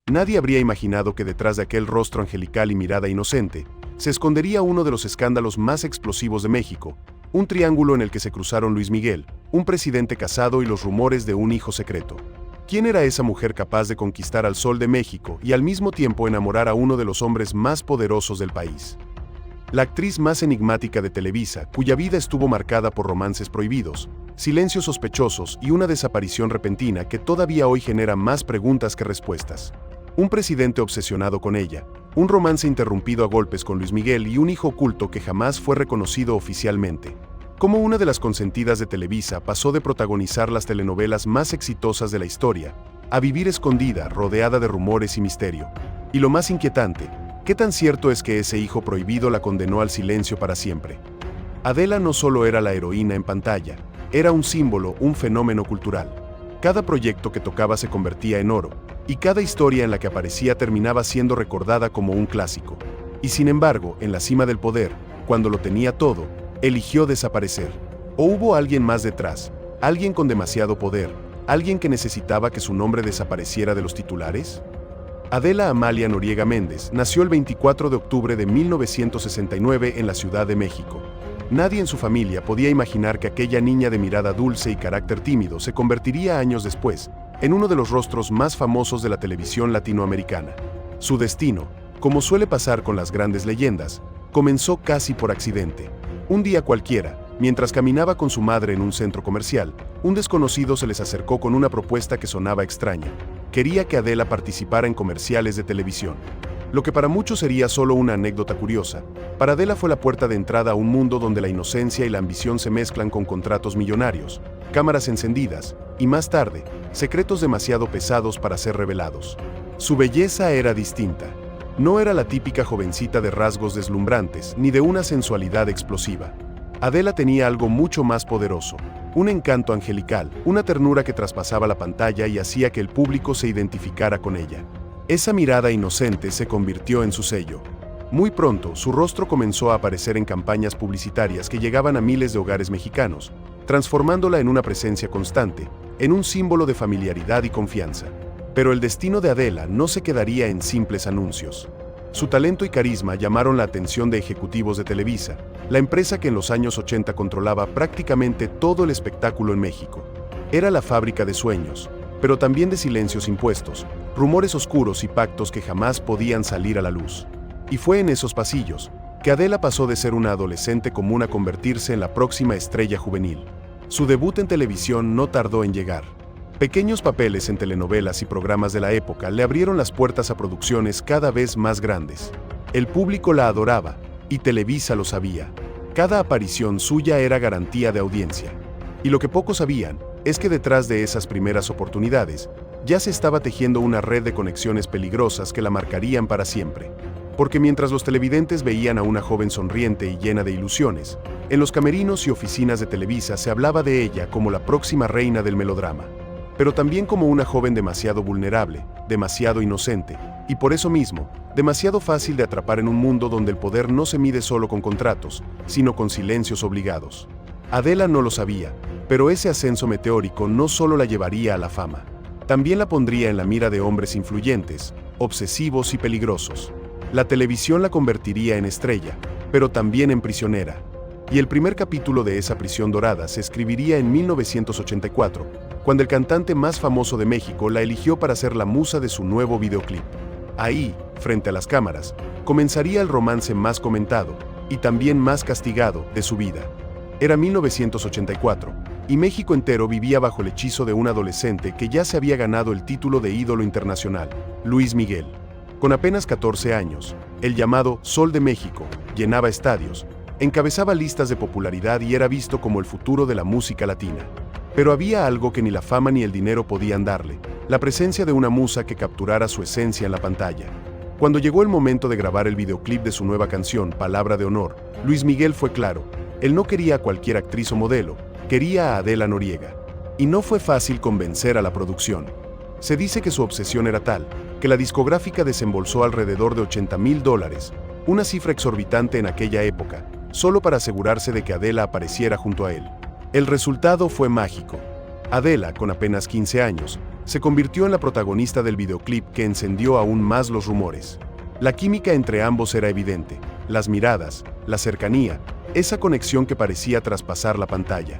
Nadie habría imaginado que detrás de aquel rostro angelical y mirada inocente, se escondería uno de los escándalos más explosivos de México, un triángulo en el que se cruzaron Luis Miguel, un presidente casado y los rumores de un hijo secreto. ¿Quién era esa mujer capaz de conquistar al Sol de México y al mismo tiempo enamorar a uno de los hombres más poderosos del país? La actriz más enigmática de Televisa, cuya vida estuvo marcada por romances prohibidos, silencios sospechosos y una desaparición repentina que todavía hoy genera más preguntas que respuestas. Un presidente obsesionado con ella, un romance interrumpido a golpes con Luis Miguel y un hijo oculto que jamás fue reconocido oficialmente. Cómo una de las consentidas de Televisa pasó de protagonizar las telenovelas más exitosas de la historia a vivir escondida, rodeada de rumores y misterio. Y lo más inquietante, ¿qué tan cierto es que ese hijo prohibido la condenó al silencio para siempre? Adela no solo era la heroína en pantalla, era un símbolo, un fenómeno cultural. Cada proyecto que tocaba se convertía en oro, y cada historia en la que aparecía terminaba siendo recordada como un clásico. Y sin embargo, en la cima del poder, cuando lo tenía todo, eligió desaparecer. ¿O hubo alguien más detrás? ¿Alguien con demasiado poder? ¿Alguien que necesitaba que su nombre desapareciera de los titulares? Adela Amalia Noriega Méndez nació el 24 de octubre de 1969 en la Ciudad de México. Nadie en su familia podía imaginar que aquella niña de mirada dulce y carácter tímido se convertiría años después en uno de los rostros más famosos de la televisión latinoamericana. Su destino, como suele pasar con las grandes leyendas, comenzó casi por accidente. Un día cualquiera, mientras caminaba con su madre en un centro comercial, un desconocido se les acercó con una propuesta que sonaba extraña. Quería que Adela participara en comerciales de televisión. Lo que para muchos sería solo una anécdota curiosa, para Adela fue la puerta de entrada a un mundo donde la inocencia y la ambición se mezclan con contratos millonarios, cámaras encendidas, y más tarde, secretos demasiado pesados para ser revelados. Su belleza era distinta. No era la típica jovencita de rasgos deslumbrantes, ni de una sensualidad explosiva. Adela tenía algo mucho más poderoso, un encanto angelical, una ternura que traspasaba la pantalla y hacía que el público se identificara con ella. Esa mirada inocente se convirtió en su sello. Muy pronto, su rostro comenzó a aparecer en campañas publicitarias que llegaban a miles de hogares mexicanos, transformándola en una presencia constante, en un símbolo de familiaridad y confianza. Pero el destino de Adela no se quedaría en simples anuncios. Su talento y carisma llamaron la atención de ejecutivos de Televisa, la empresa que en los años 80 controlaba prácticamente todo el espectáculo en México. Era la fábrica de sueños, pero también de silencios impuestos, rumores oscuros y pactos que jamás podían salir a la luz. Y fue en esos pasillos que Adela pasó de ser una adolescente común a convertirse en la próxima estrella juvenil. Su debut en televisión no tardó en llegar. Pequeños papeles en telenovelas y programas de la época le abrieron las puertas a producciones cada vez más grandes. El público la adoraba, y Televisa lo sabía. Cada aparición suya era garantía de audiencia. Y lo que pocos sabían es que detrás de esas primeras oportunidades, ya se estaba tejiendo una red de conexiones peligrosas que la marcarían para siempre. Porque mientras los televidentes veían a una joven sonriente y llena de ilusiones, en los camerinos y oficinas de Televisa se hablaba de ella como la próxima reina del melodrama. Pero también como una joven demasiado vulnerable, demasiado inocente, y por eso mismo, demasiado fácil de atrapar en un mundo donde el poder no se mide solo con contratos, sino con silencios obligados. Adela no lo sabía, pero ese ascenso meteórico no solo la llevaría a la fama, también la pondría en la mira de hombres influyentes, obsesivos y peligrosos. La televisión la convertiría en estrella, pero también en prisionera. Y el primer capítulo de esa prisión dorada se escribiría en 1984, cuando el cantante más famoso de México la eligió para ser la musa de su nuevo videoclip. Ahí, frente a las cámaras, comenzaría el romance más comentado, y también más castigado, de su vida. Era 1984, y México entero vivía bajo el hechizo de un adolescente que ya se había ganado el título de ídolo internacional, Luis Miguel. Con apenas 14 años, el llamado Sol de México llenaba estadios, encabezaba listas de popularidad y era visto como el futuro de la música latina. Pero había algo que ni la fama ni el dinero podían darle, la presencia de una musa que capturara su esencia en la pantalla. Cuando llegó el momento de grabar el videoclip de su nueva canción, Palabra de Honor, Luis Miguel fue claro, él no quería a cualquier actriz o modelo, quería a Adela Noriega. Y no fue fácil convencer a la producción. Se dice que su obsesión era tal, que la discográfica desembolsó alrededor de $80,000, una cifra exorbitante en aquella época, solo para asegurarse de que Adela apareciera junto a él. El resultado fue mágico. Adela, con apenas 15 años, se convirtió en la protagonista del videoclip que encendió aún más los rumores. La química entre ambos era evidente, las miradas, la cercanía, esa conexión que parecía traspasar la pantalla.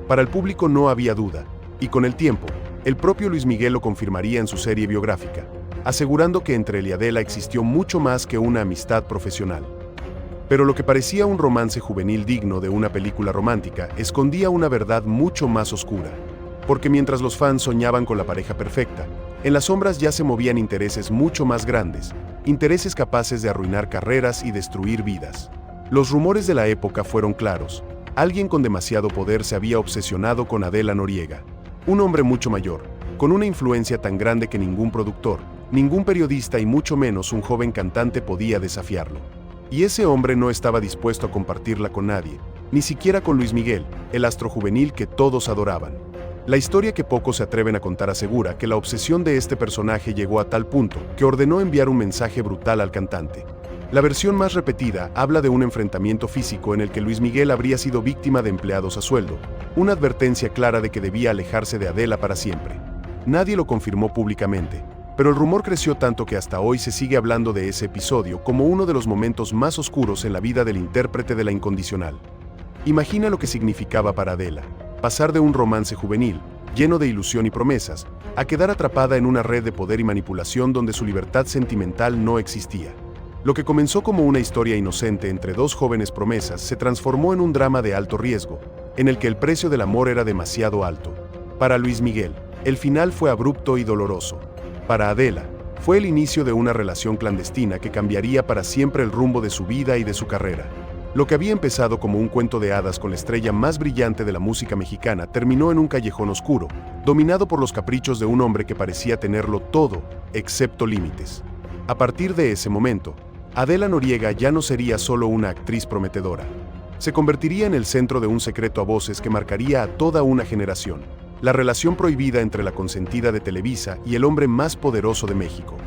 Para el público no había duda, y con el tiempo, el propio Luis Miguel lo confirmaría en su serie biográfica, asegurando que entre él y Adela existió mucho más que una amistad profesional. Pero lo que parecía un romance juvenil digno de una película romántica escondía una verdad mucho más oscura. Porque mientras los fans soñaban con la pareja perfecta, en las sombras ya se movían intereses mucho más grandes, intereses capaces de arruinar carreras y destruir vidas. Los rumores de la época fueron claros. Alguien con demasiado poder se había obsesionado con Adela Noriega. Un hombre mucho mayor, con una influencia tan grande que ningún productor, ningún periodista y mucho menos un joven cantante podía desafiarlo. Y ese hombre no estaba dispuesto a compartirla con nadie, ni siquiera con Luis Miguel, el astro juvenil que todos adoraban. La historia que pocos se atreven a contar asegura que la obsesión de este personaje llegó a tal punto que ordenó enviar un mensaje brutal al cantante. La versión más repetida habla de un enfrentamiento físico en el que Luis Miguel habría sido víctima de empleados a sueldo, una advertencia clara de que debía alejarse de Adela para siempre. Nadie lo confirmó públicamente, pero el rumor creció tanto que hasta hoy se sigue hablando de ese episodio como uno de los momentos más oscuros en la vida del intérprete de La Incondicional. Imagina lo que significaba para Adela, pasar de un romance juvenil, lleno de ilusión y promesas, a quedar atrapada en una red de poder y manipulación donde su libertad sentimental no existía. Lo que comenzó como una historia inocente entre dos jóvenes promesas se transformó en un drama de alto riesgo, en el que el precio del amor era demasiado alto. Para Luis Miguel, el final fue abrupto y doloroso. Para Adela, fue el inicio de una relación clandestina que cambiaría para siempre el rumbo de su vida y de su carrera. Lo que había empezado como un cuento de hadas con la estrella más brillante de la música mexicana terminó en un callejón oscuro, dominado por los caprichos de un hombre que parecía tenerlo todo, excepto límites. A partir de ese momento, Adela Noriega ya no sería solo una actriz prometedora. Se convertiría en el centro de un secreto a voces que marcaría a toda una generación. La relación prohibida entre la consentida de Televisa y el hombre más poderoso de México.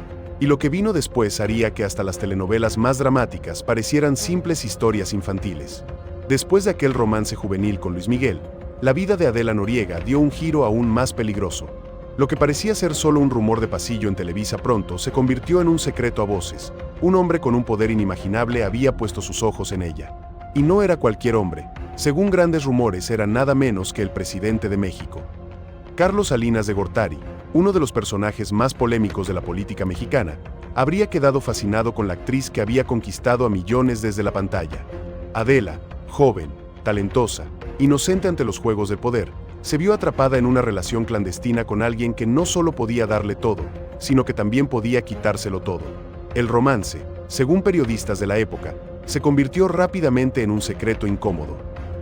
Y lo que vino después haría que hasta las telenovelas más dramáticas parecieran simples historias infantiles. Después de aquel romance juvenil con Luis Miguel, la vida de Adela Noriega dio un giro aún más peligroso. Lo que parecía ser solo un rumor de pasillo en Televisa pronto se convirtió en un secreto a voces. Un hombre con un poder inimaginable había puesto sus ojos en ella. Y no era cualquier hombre. Según grandes rumores, era nada menos que el presidente de México. Carlos Salinas de Gortari, uno de los personajes más polémicos de la política mexicana, habría quedado fascinado con la actriz que había conquistado a millones desde la pantalla. Adela, joven, talentosa, inocente ante los juegos de poder, se vio atrapada en una relación clandestina con alguien que no solo podía darle todo, sino que también podía quitárselo todo. El romance, según periodistas de la época, se convirtió rápidamente en un secreto incómodo.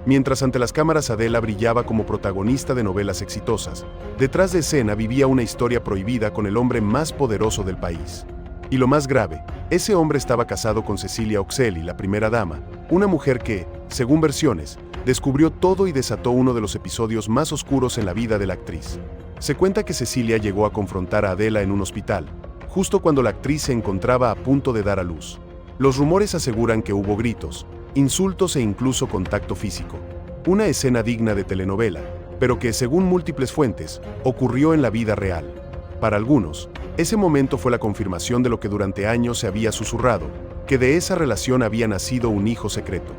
Mientras ante las cámaras Adela brillaba como protagonista de novelas exitosas, detrás de escena vivía una historia prohibida con el hombre más poderoso del país. Y lo más grave, ese hombre estaba casado con Cecilia Oxelli, la primera dama, una mujer que, según versiones, descubrió todo y desató uno de los episodios más oscuros en la vida de la actriz. Se cuenta que Cecilia llegó a confrontar a Adela en un hospital, justo cuando la actriz se encontraba a punto de dar a luz. Los rumores aseguran que hubo gritos, insultos e incluso contacto físico. Una escena digna de telenovela, pero que, según múltiples fuentes, ocurrió en la vida real. Para algunos, ese momento fue la confirmación de lo que durante años se había susurrado, que de esa relación había nacido un hijo secreto.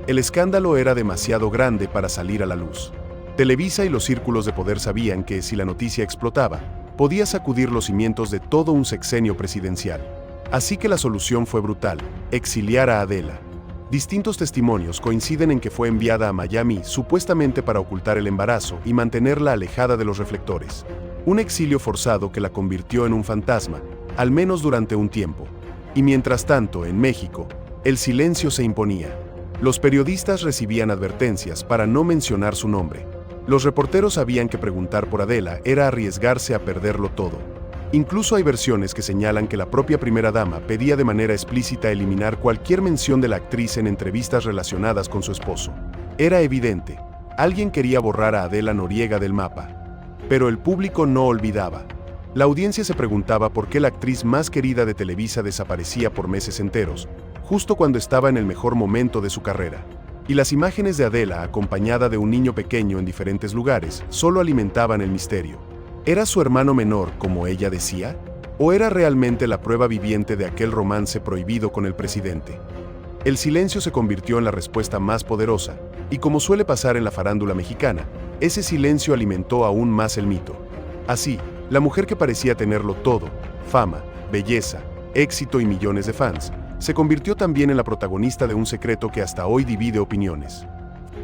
El escándalo era demasiado grande para salir a la luz. Televisa y los círculos de poder sabían que, si la noticia explotaba, podía sacudir los cimientos de todo un sexenio presidencial. Así que la solución fue brutal: exiliar a Adela. Distintos testimonios coinciden en que fue enviada a Miami supuestamente para ocultar el embarazo y mantenerla alejada de los reflectores. Un exilio forzado que la convirtió en un fantasma, al menos durante un tiempo. Y mientras tanto, en México, el silencio se imponía. Los periodistas recibían advertencias para no mencionar su nombre. Los reporteros sabían que preguntar por Adela era arriesgarse a perderlo todo. Incluso hay versiones que señalan que la propia primera dama pedía de manera explícita eliminar cualquier mención de la actriz en entrevistas relacionadas con su esposo. Era evidente, alguien quería borrar a Adela Noriega del mapa. Pero el público no olvidaba. La audiencia se preguntaba por qué la actriz más querida de Televisa desaparecía por meses enteros, justo cuando estaba en el mejor momento de su carrera. Y las imágenes de Adela, acompañada de un niño pequeño en diferentes lugares, solo alimentaban el misterio. ¿Era su hermano menor, como ella decía? ¿O era realmente la prueba viviente de aquel romance prohibido con el presidente? El silencio se convirtió en la respuesta más poderosa, y como suele pasar en la farándula mexicana, ese silencio alimentó aún más el mito. Así, la mujer que parecía tenerlo todo, fama, belleza, éxito y millones de fans, se convirtió también en la protagonista de un secreto que hasta hoy divide opiniones.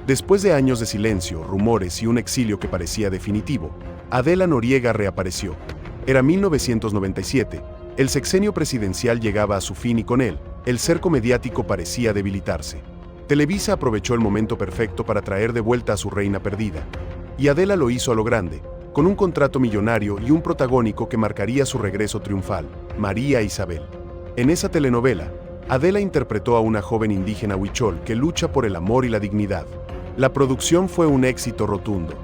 Después de años de silencio, rumores y un exilio que parecía definitivo, Adela Noriega reapareció. Era 1997, el sexenio presidencial llegaba a su fin y con él, el cerco mediático parecía debilitarse. Televisa aprovechó el momento perfecto para traer de vuelta a su reina perdida. Y Adela lo hizo a lo grande, con un contrato millonario y un protagónico que marcaría su regreso triunfal, María Isabel. En esa telenovela, Adela interpretó a una joven indígena huichol que lucha por el amor y la dignidad. La producción fue un éxito rotundo.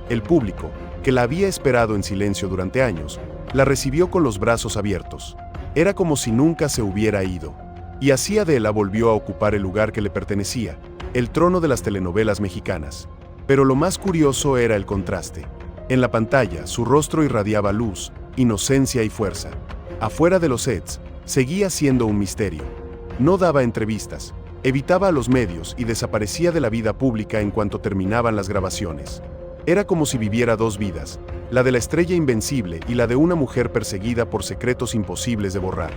El público, que la había esperado en silencio durante años, la recibió con los brazos abiertos. Era como si nunca se hubiera ido. Y así Adela volvió a ocupar el lugar que le pertenecía, el trono de las telenovelas mexicanas. Pero lo más curioso era el contraste. En la pantalla, su rostro irradiaba luz, inocencia y fuerza. Afuera de los sets, seguía siendo un misterio. No daba entrevistas, evitaba a los medios y desaparecía de la vida pública en cuanto terminaban las grabaciones. Era como si viviera dos vidas, la de la estrella invencible y la de una mujer perseguida por secretos imposibles de borrar.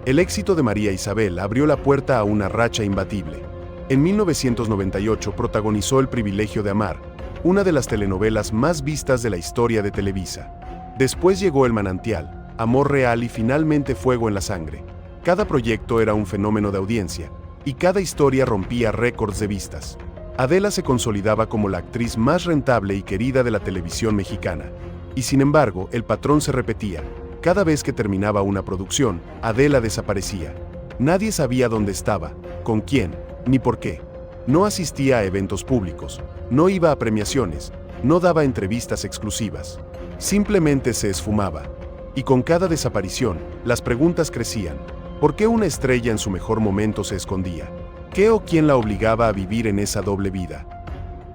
El éxito de María Isabel abrió la puerta a una racha imbatible. En 1998 protagonizó El privilegio de amar, una de las telenovelas más vistas de la historia de Televisa. Después llegó El manantial, Amor real y finalmente Fuego en la sangre. Cada proyecto era un fenómeno de audiencia, y cada historia rompía récords de vistas. Adela se consolidaba como la actriz más rentable y querida de la televisión mexicana. Y sin embargo, el patrón se repetía. Cada vez que terminaba una producción, Adela desaparecía. Nadie sabía dónde estaba, con quién, ni por qué. No asistía a eventos públicos, no iba a premiaciones, no daba entrevistas exclusivas. Simplemente se esfumaba. Y con cada desaparición, las preguntas crecían. ¿Por qué una estrella en su mejor momento se escondía? ¿Qué o quién la obligaba a vivir en esa doble vida?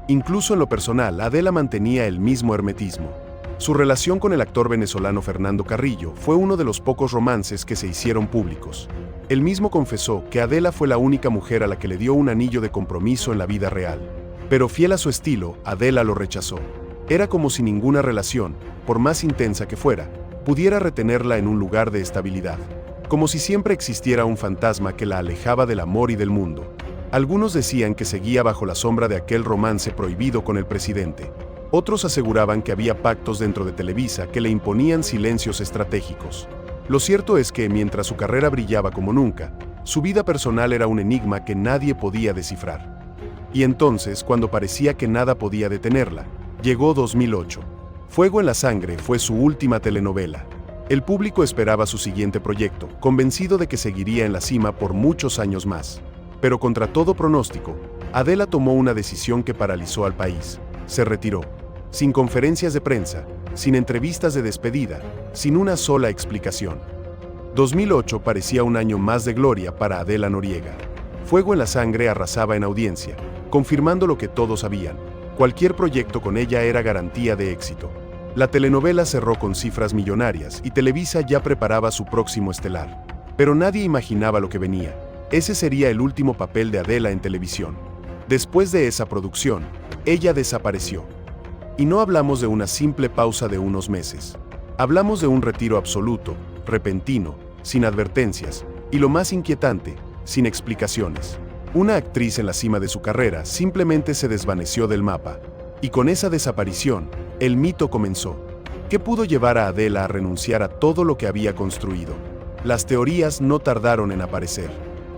Incluso en lo personal, Adela mantenía el mismo hermetismo. Su relación con el actor venezolano Fernando Carrillo fue uno de los pocos romances que se hicieron públicos. Él mismo confesó que Adela fue la única mujer a la que le dio un anillo de compromiso en la vida real. Pero fiel a su estilo, Adela lo rechazó. Era como si ninguna relación, por más intensa que fuera, pudiera retenerla en un lugar de estabilidad. Como si siempre existiera un fantasma que la alejaba del amor y del mundo. Algunos decían que seguía bajo la sombra de aquel romance prohibido con el presidente. Otros aseguraban que había pactos dentro de Televisa que le imponían silencios estratégicos. Lo cierto es que, mientras su carrera brillaba como nunca, su vida personal era un enigma que nadie podía descifrar. Y entonces, cuando parecía que nada podía detenerla, llegó 2008. Fuego en la sangre fue su última telenovela. El público esperaba su siguiente proyecto, convencido de que seguiría en la cima por muchos años más. Pero contra todo pronóstico, Adela tomó una decisión que paralizó al país. Se retiró. Sin conferencias de prensa, sin entrevistas de despedida, sin una sola explicación. 2008 parecía un año más de gloria para Adela Noriega. Fuego en la sangre arrasaba en audiencia, confirmando lo que todos sabían. Cualquier proyecto con ella era garantía de éxito. La telenovela cerró con cifras millonarias y Televisa ya preparaba su próximo estelar. Pero nadie imaginaba lo que venía. Ese sería el último papel de Adela en televisión. Después de esa producción, ella desapareció. Y no hablamos de una simple pausa de unos meses. Hablamos de un retiro absoluto, repentino, sin advertencias, y lo más inquietante, sin explicaciones. Una actriz en la cima de su carrera simplemente se desvaneció del mapa. Y con esa desaparición, el mito comenzó. ¿Qué pudo llevar a Adela a renunciar a todo lo que había construido? Las teorías no tardaron en aparecer.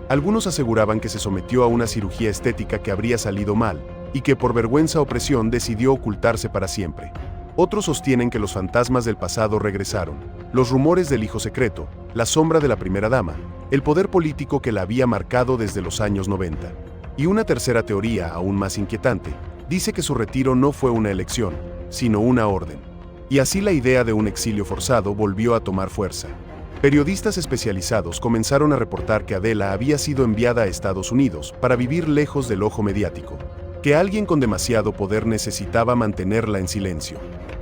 Algunos aseguraban que se sometió a una cirugía estética que habría salido mal, y que por vergüenza o presión decidió ocultarse para siempre. Otros sostienen que los fantasmas del pasado regresaron, los rumores del hijo secreto, la sombra de la primera dama, el poder político que la había marcado desde los años 90. Y una tercera teoría, aún más inquietante, dice que su retiro no fue una elección, sino una orden. Y así la idea de un exilio forzado volvió a tomar fuerza. Periodistas especializados comenzaron a reportar que Adela había sido enviada a Estados Unidos para vivir lejos del ojo mediático, que alguien con demasiado poder necesitaba mantenerla en silencio.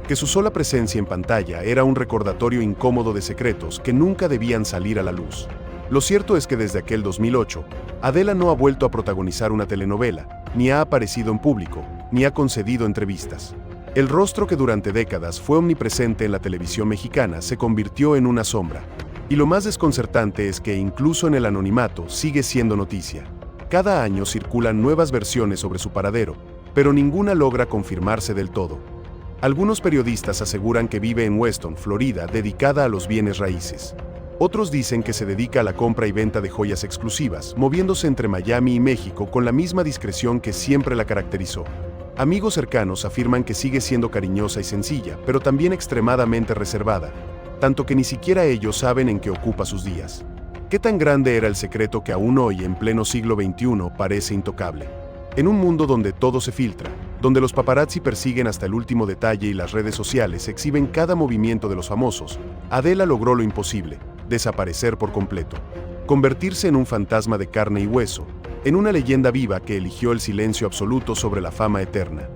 que su sola presencia en pantalla era un recordatorio incómodo de secretos que nunca debían salir a la luz. Lo cierto es que desde aquel 2008, Adela no ha vuelto a protagonizar una telenovela, ni ha aparecido en público, ni ha concedido entrevistas. El rostro que durante décadas fue omnipresente en la televisión mexicana se convirtió en una sombra. Y lo más desconcertante es que incluso en el anonimato sigue siendo noticia. Cada año circulan nuevas versiones sobre su paradero, pero ninguna logra confirmarse del todo. Algunos periodistas aseguran que vive en Weston, Florida, dedicada a los bienes raíces. Otros dicen que se dedica a la compra y venta de joyas exclusivas, moviéndose entre Miami y México con la misma discreción que siempre la caracterizó. Amigos cercanos afirman que sigue siendo cariñosa y sencilla, pero también extremadamente reservada, tanto que ni siquiera ellos saben en qué ocupa sus días. ¿Qué tan grande era el secreto que aún hoy, en pleno siglo XXI, parece intocable? En un mundo donde todo se filtra, donde los paparazzi persiguen hasta el último detalle y las redes sociales exhiben cada movimiento de los famosos, Adela logró lo imposible: desaparecer por completo. Convertirse en un fantasma de carne y hueso, en una leyenda viva que eligió el silencio absoluto sobre la fama eterna.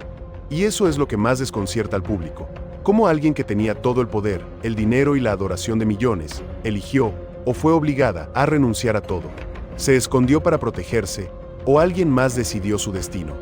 Y eso es lo que más desconcierta al público. Cómo alguien que tenía todo el poder, el dinero y la adoración de millones, eligió, o fue obligada, a renunciar a todo. Se escondió para protegerse, o alguien más decidió su destino.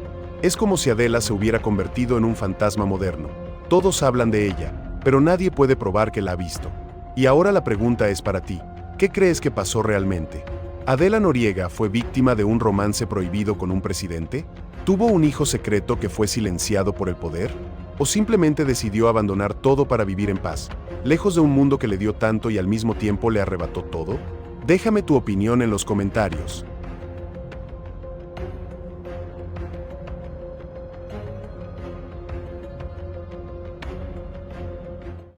Es como si Adela se hubiera convertido en un fantasma moderno. Todos hablan de ella, pero nadie puede probar que la ha visto. Y ahora la pregunta es para ti: ¿qué crees que pasó realmente? ¿Adela Noriega fue víctima de un romance prohibido con un presidente? ¿Tuvo un hijo secreto que fue silenciado por el poder? ¿O simplemente decidió abandonar todo para vivir en paz, lejos de un mundo que le dio tanto y al mismo tiempo le arrebató todo? Déjame tu opinión en los comentarios.